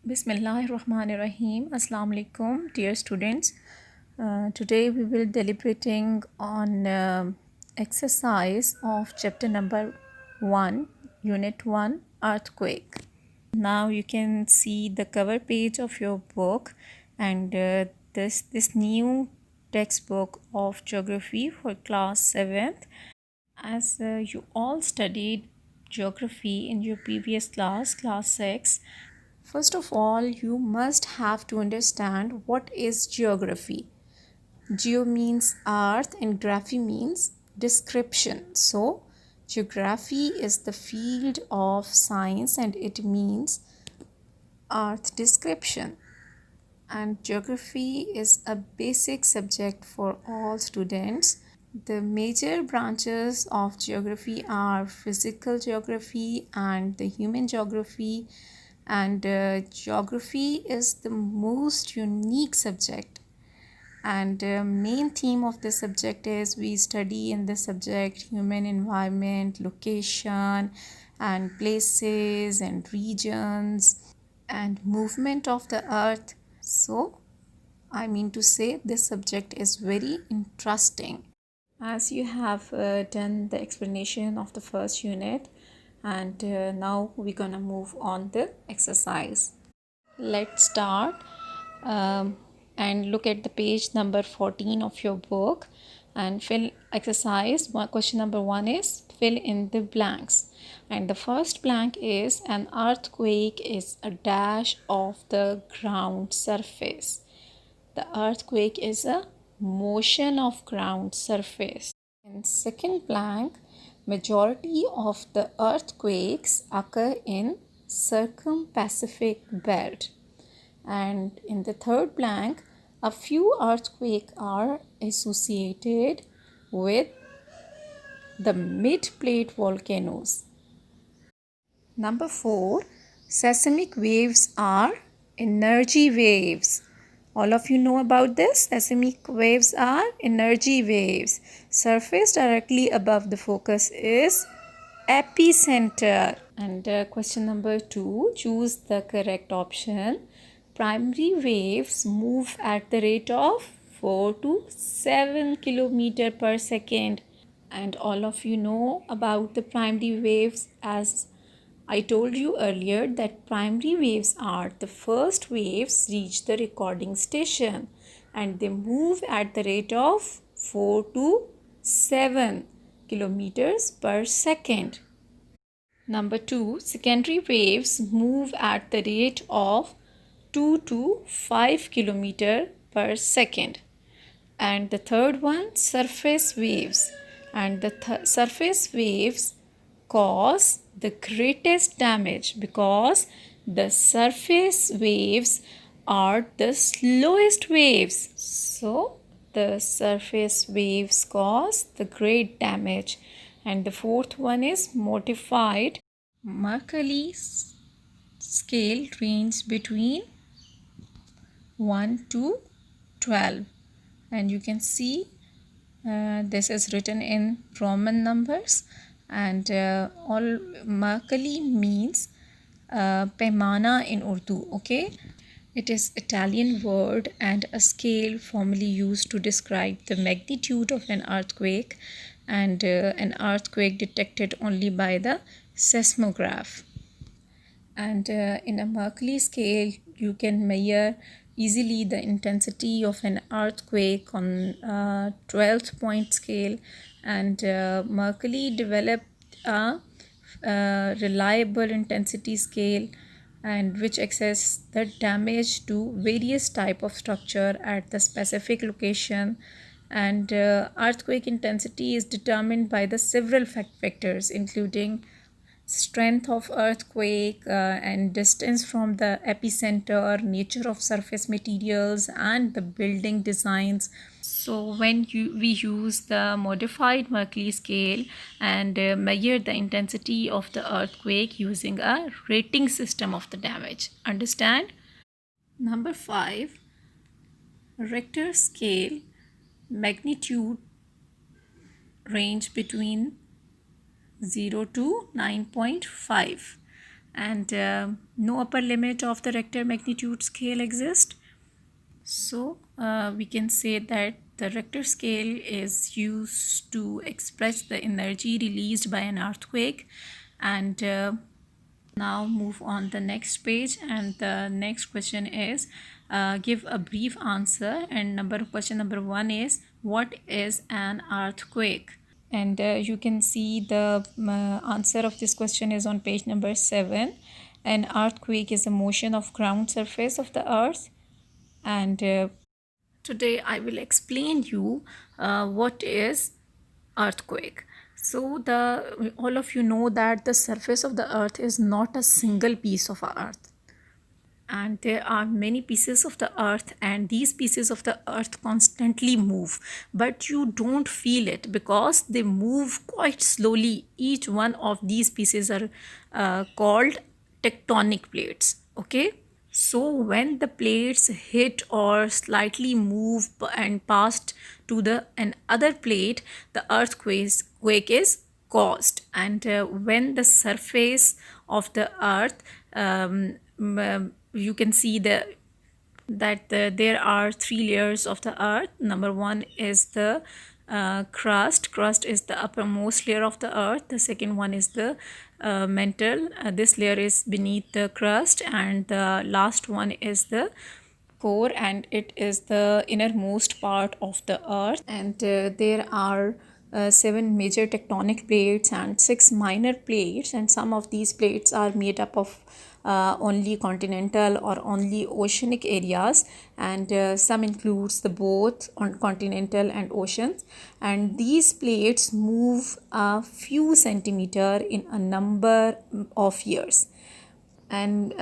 Bismillahirrahmanirrahim. Assalamu alaikum, dear students. Today we will deliberating on exercise of chapter number 1, unit 1, earthquake. Now you can see the cover page of your book, and this new textbook of geography for class 7th. As you all studied geography in your previous class, class 6, first of all, you must have to understand what is geography. Geo means earth and graphy means description. So, geography is the field of science and it means earth description. And geography is a basic subject for all students. The major branches of geography are physical geography and the human geography, and geography is the most unique subject, and main theme of the subject is we study in the subject human environment, location and places and regions and movement of the earth. So I mean to say this subject is very interesting. As you have done the explanation of the first unit, and now we're gonna move on the exercise. Let's start and look at the page number 14 of your book and fill exercise. Question number 1 is fill in the blanks, and the first blank is an earthquake is a dash of the ground surface. The earthquake is a motion of ground surface. In second blank, majority of the earthquakes occur in circum-Pacific belt. And in the third blank, a few earthquakes are associated with the mid-plate volcanoes. Number 4, seismic waves are energy waves. All of you know about this. Seismic waves are energy waves. Surface directly above the focus is epicenter. And question number 2, choose the correct option. Primary waves move at the rate of 4 to 7 kilometer per second. And all of you know about the primary waves. As I told you earlier that primary waves are the first waves reach the recording station and they move at the rate of 4 to 7 kilometers per second. Number 2, secondary waves move at the rate of 2 to 5 kilometer per second. And the third one, surface waves. And the surface waves cause the greatest damage because the surface waves are the slowest waves. So the surface waves cause the great damage. And the fourth one is modified Mercalli scale range between 1 to 12, and you can see this is written in Roman numbers, and all Mercalli means paimana in Urdu. Okay, it is Italian word and a scale formerly used to describe the magnitude of an earthquake, and an earthquake detected only by the seismograph. And in a Mercalli scale you can measure easily the intensity of an earthquake on 12th point scale, and Mercalli developed a reliable intensity scale and which assesses the damage to various type of structure at the specific location. And earthquake intensity is determined by the several factors including strength of earthquake and distance from the epicenter, nature of surface materials and the building designs. So when we use the modified Mercalli scale and measure the intensity of the earthquake using a rating system of the damage. Understand? Number 5, Richter scale magnitude range between 0 to 9.5, and no upper limit of the Richter magnitude scale exists. So we can say that the Richter scale is used to express the energy released by an earthquake. And now move on the next page, and the next question is give a brief answer. And question number 1 is, what is an earthquake? And you can see the answer of this question is on page number 7. An earthquake is a motion of ground surface of the earth. And today I will explain you what is earthquake. So the all of you know that the surface of the earth is not a single piece of earth, and there are many pieces of the earth, and these pieces of the earth constantly move, but you don't feel it because they move quite slowly. Each one of these pieces are called tectonic plates. Okay, so when the plates hit or slightly move and passed to the another plate, the earthquake is caused. And when the surface of the earth you can see that there are 3 layers of the earth. Number 1 is the crust is the uppermost layer of the earth. The second one is the mantle. This layer is beneath the crust, and the last one is the core, and it is the innermost part of the earth. And there are 7 major tectonic plates and 6 minor plates, and some of these plates are made up of only continental or only oceanic areas, and some includes the both on continental and oceans. And these plates move a few centimeter in a number of years. And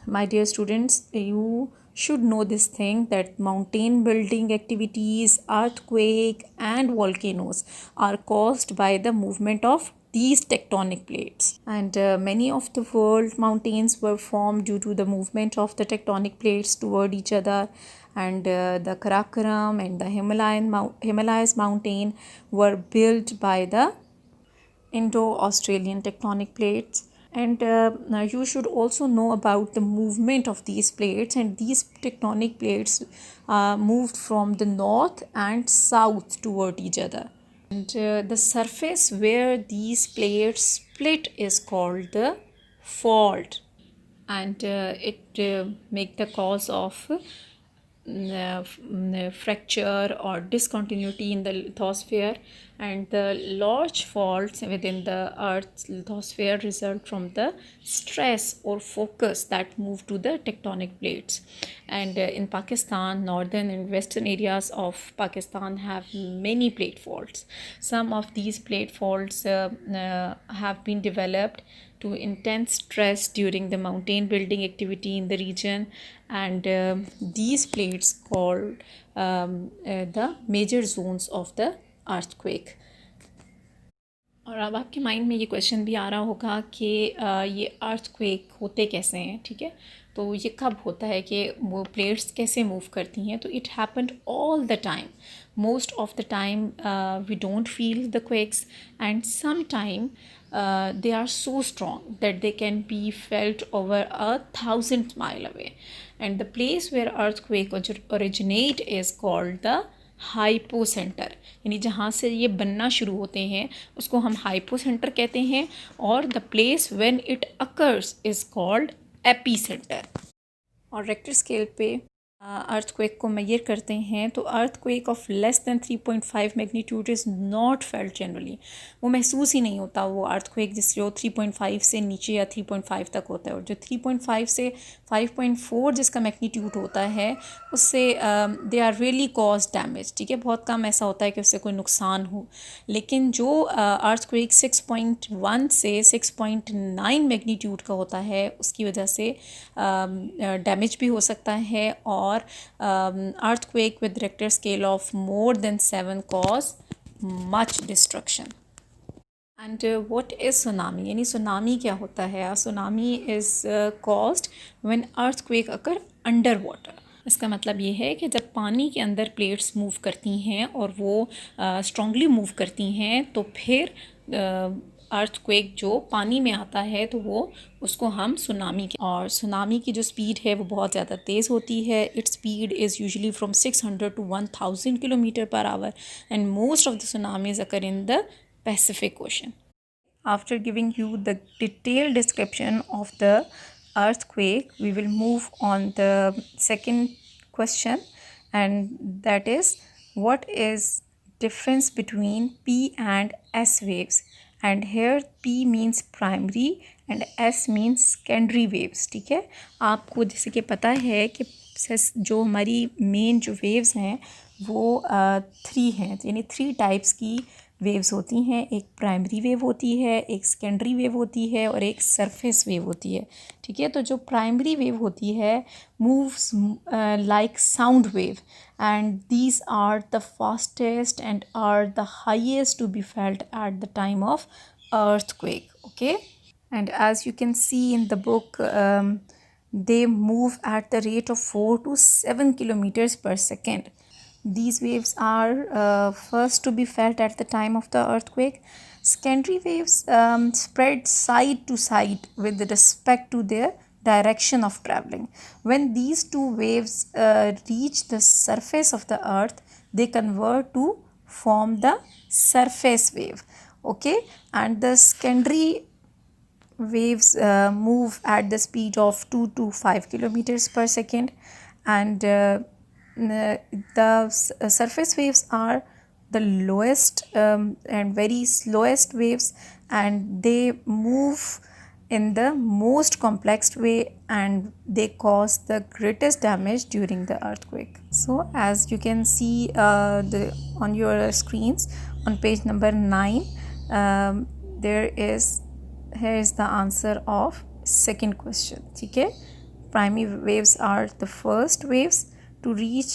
my dear students, you should know this thing, that mountain building activities, earthquake and volcanoes are caused by the movement of these tectonic plates. And many of the world mountains were formed due to the movement of the tectonic plates toward each other. And the Karakoram and the Himalayas mountain were built by the Indo-Australian tectonic plates. And you should also know about the movement of these plates, and these tectonic plates moved from the north and south toward each other. And the surface where these plates split is called the fault, and it make the cause of fracture or discontinuity in the lithosphere. And the large faults within the earth's lithosphere result from the stress or focus that move to the tectonic plates. And in Pakistan, northern and western areas of Pakistan have many plate faults. Some of these plate faults have been developed to intense stress during the mountain building activity in the region, and these plates called the major zones of the earthquake. और अब आपके mind में ये question भी आ रहा होगा कि ये अर्थक्वेक होते कैसे हैं, ठीक है, तो ये कब होता है कि वो प्लेट्स कैसे मूव करती हैं. तो it happened all the time. Most of the time we don't feel the quakes, and some time they are so strong that they can be felt over 1,000 miles away. And the place where earthquake originate is called the hypocentre, यानी जहाँ से ये बनना शुरू होते हैं उसको हम हाइपोसेंटर कहते हैं, और the place when it occurs is called epicentre. और रेक्टर स्केल पे अर्थक्वेक को मेजर करते हैं, तो earthquake of less than 3.5 magnitude is not felt generally. वो महसूस ही नहीं होता वो अर्थक्वेक जो 3.5 से नीचे या 3.5 तक होता है. और जो 3.5 से 5.4 जिसका मैग्नीट्यूड होता है उससे they are really cause damage, ठीक है, बहुत कम ऐसा होता है कि उससे कोई नुकसान हो. लेकिन जो अर्थक्वेक 6.1 से 6.9 मैग्नीट्यूड का होता है उसकी वजह से डैमेज भी हो सकता है. और earthquake with Richter scale of more than 7 cause much destruction. And what is tsunami? यानी tsunami क्या होता है? Tsunami is caused when earthquake occur underwater. इसका मतलब ये है कि जब पानी के अंदर प्लेट्स मूव करती हैं और वो स्ट्रांगली मूव करती हैं, तो फिर अर्थक्वेक जो पानी में आता है तो वो उसको हम सुनामी के, और सुनामी की जो स्पीड है वो बहुत ज़्यादा तेज़ होती है. Its speed is usually from 600 to 1000 kilometre per hour and most of the tsunamis occur in the Pacific ocean. After giving you the detailed description of the earthquake, we will move on the second question, and that is, what is difference between P and S waves? And here P means primary and S means secondary waves. ठीक है, आपको जैसे कि पता है कि जो हमारी मेन जो वेव्स हैं वो 3 हैं, यानी 3 टाइप्स की वेव्स होती हैं. एक प्राइमरी वेव होती है, एक सेकेंडरी वेव होती है और एक सरफेस वेव होती है. ठीक है, तो जो प्राइमरी वेव होती है moves like sound wave and these are the fastest and are the highest to be felt at the time of earthquake. Okay, and as you can see in the book, they move at the rate of 4 to 7 kilometers per second. These waves are first to be felt at the time of the earthquake. Secondary waves spread side to side with respect to their direction of traveling. When these two waves reach the surface of the earth, they convert to form the surface wave. Okay, and the secondary waves move at the speed of 2 to 5 kilometers per second, and the surface waves are the lowest and very slowest waves, and they move in the most complex way and they cause the greatest damage during the earthquake. So as you can see on your screens on page number 9, here is the answer of second question. ठीक है, primary waves are the first waves to reach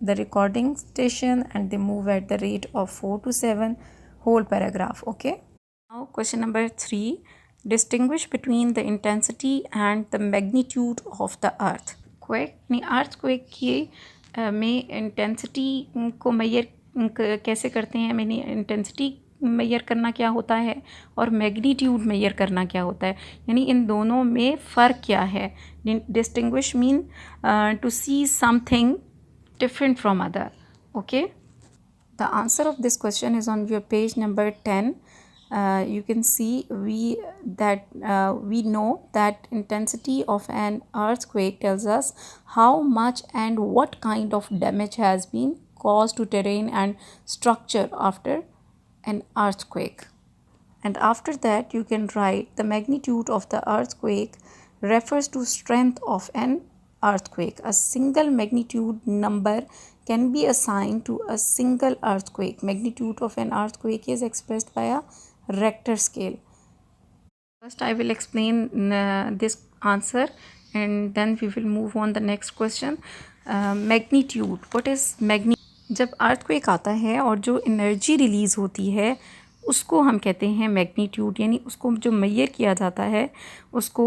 the recording station and they move at the rate of 4 to 7, whole paragraph. Okay, now question number 3, distinguish between the intensity and the magnitude of the earthquake. earthquake की में intensity को major कैसे करते हैं, मैंने intensity major करना क्या होता है और मैग्नीट्यूड मेजर करना क्या होता है, यानी इन दोनों में फ़र्क क्या है. Distinguish mean to see something different from other. Okay, the answer of this question is on your page number 10. You can see we know that intensity of an earthquake tells us how much and what kind of damage has been caused to terrain and structure after an earthquake. And after that you can write the magnitude of the earthquake refers to strength of an earthquake. A single magnitude number can be assigned to a single earthquake. Magnitude of an earthquake is expressed by a Richter scale. First I will explain this answer and then we will move on the next question. Magnitude, what is magnitude? जब earthquake आता है और जो energy release होती है उसको हम कहते हैं मैग्नीट्यूड, यानी उसको जो मेजर किया जाता है उसको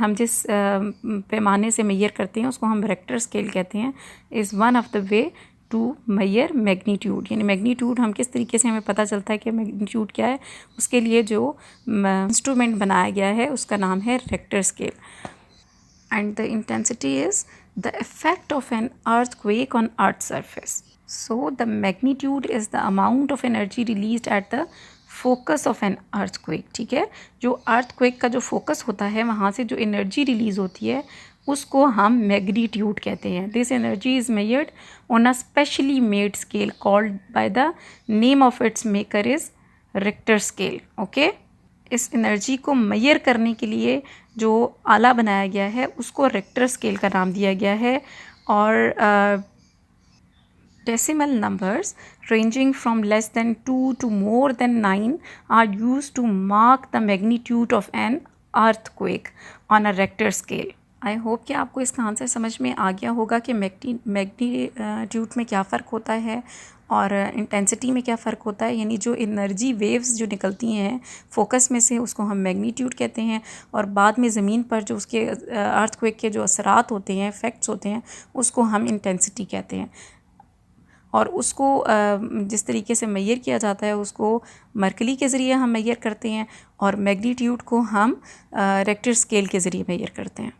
हम जिस पैमाने से मेजर करते हैं उसको हम रिक्टर स्केल कहते हैं. Is one of the way to measure magnitude. यानी मैग्नीट्यूड हम किस तरीके से हमें पता चलता है कि मैग्नीट्यूड क्या है, उसके लिए जो इंस्ट्रूमेंट बनाया गया है उसका नाम है Richter scale. And the intensity is the effect of an earthquake on earth surface. So the magnitude is the amount of energy released at the focus of an earthquake. ठीक है, जो earthquake का जो focus होता है वहाँ से जो energy release होती है उसको हम magnitude कहते हैं. This energy is measured on a specially made scale called by the name of its maker is Richter scale. Okay, इस energy को measure करने के लिए जो आला बनाया गया है उसको Richter scale का नाम दिया गया है. और decimal numbers ranging from less than 2 to more than 9 are used to mark the magnitude of an earthquake on a Richter scale. I hope कि आपको इसका आंसर समझ में आ गया होगा कि मैग्नीट्यूड में क्या फ़र्क होता है और इंटेंसिटी में क्या फ़र्क होता है. यानी जो एनर्जी वेव्स जो निकलती हैं फोकस में से उसको हम मैग्नीट्यूड कहते हैं और बाद में ज़मीन पर जो उसके अर्थक्वेक के जो असरात होते हैं, इफ़ेक्ट्स होते हैं, उसको हम इंटेंसिटी कहते हैं. और उसको जिस तरीके से मेजर किया जाता है उसको मरकरी के ज़रिए हम मेजर करते हैं, और मैग्नीट्यूड को हम रेक्टर स्केल के ज़रिए मेजर करते हैं.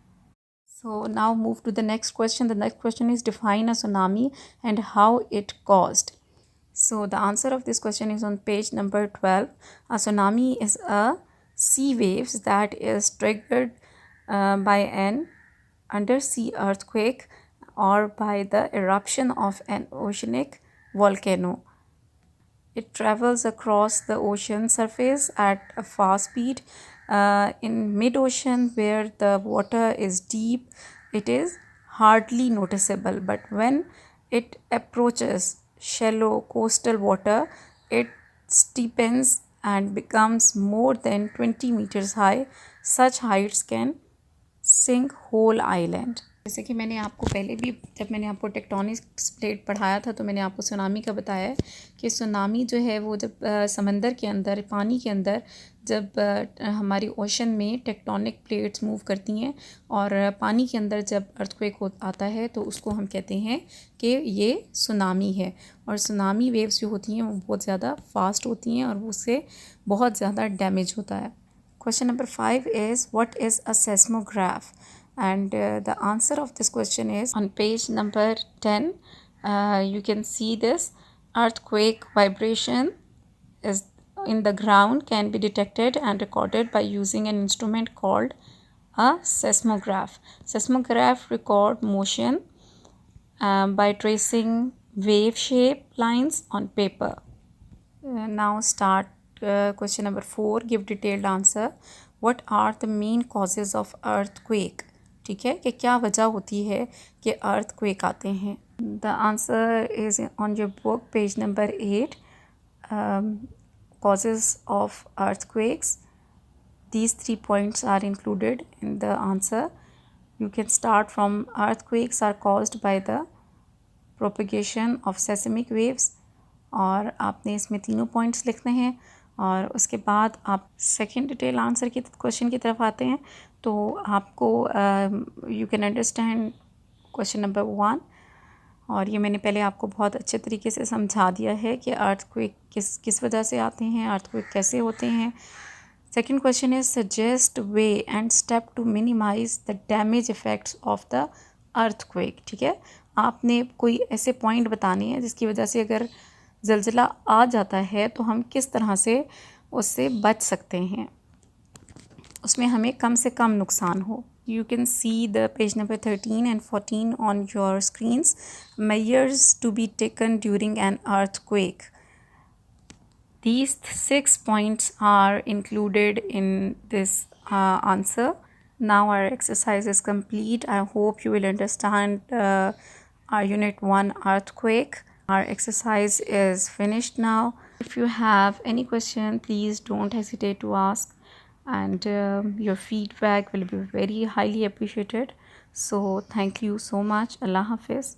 So now move to the next question. The next question is, define a tsunami and how it caused. So the answer of this question is on page number 12. A tsunami is a sea waves that is triggered by an undersea earthquake or by the eruption of an oceanic volcano. It travels across the ocean surface at a fast speed. In mid-ocean, where the water is deep, it is hardly noticeable. But when it approaches shallow coastal water, it steepens and becomes more than 20 meters high. Such heights can sink whole island. जैसे कि मैंने आपको पहले भी, जब मैंने आपको tectonic plate पढ़ाया था, तो मैंने आपको सुनामी का बताया कि सुनामी जो है वो जब समंदर के अंदर, पानी के अंदर, जब हमारी ओशन में टेक्टोनिक प्लेट्स मूव करती हैं और पानी के अंदर जब अर्थक्वेक आता है तो उसको हम कहते हैं कि ये सुनामी है. और सुनामी वेव्स जो होती हैं वो बहुत ज़्यादा फास्ट होती हैं और उससे बहुत ज़्यादा डैमेज होता है. Question number 5 is, what is a seismograph? And the answer of this question is on page number 10. You can see this earthquake vibration is in the ground can be detected and recorded by using an instrument called a seismograph. Seismograph record motion by tracing wave shape lines on paper. Now start question number 4. Give detailed answer. What are the main causes of earthquake? ठीक है, कि क्या वजह होती है कि earthquake आते हैं. The answer is on your book, page number 8. Causes of earthquakes. These 3 points are included in the answer. You can start from earthquakes are caused by the propagation of seismic waves, और आपने इसमें तीनों points लिखने हैं. और उसके बाद आप सेकंड डिटेल आंसर की क्वेश्चन की तरफ आते हैं, तो आपको you can understand question number 1. और ये मैंने पहले आपको बहुत अच्छे तरीके से समझा दिया है कि अर्थक्वेक किस वजह से आते हैं, अर्थक्वेक कैसे होते हैं. Second question is, suggest way and step to minimize the damage effects of the earthquake. ठीक है, आपने कोई ऐसे पॉइंट बताने हैं जिसकी वजह से अगर ज़लज़ला आ जाता है तो हम किस तरह से उससे बच सकते हैं, उसमें हमें कम से कम नुकसान हो. You can see the page number 13 and 14 on your screens. Measures to be taken during an earthquake. These 6 points are included in this answer. Now our exercise is complete. I hope you will understand our unit 1 earthquake. Our exercise is finished now. If you have any question, please don't hesitate to ask, and your feedback will be very highly appreciated. So thank you so much. Allah Hafiz.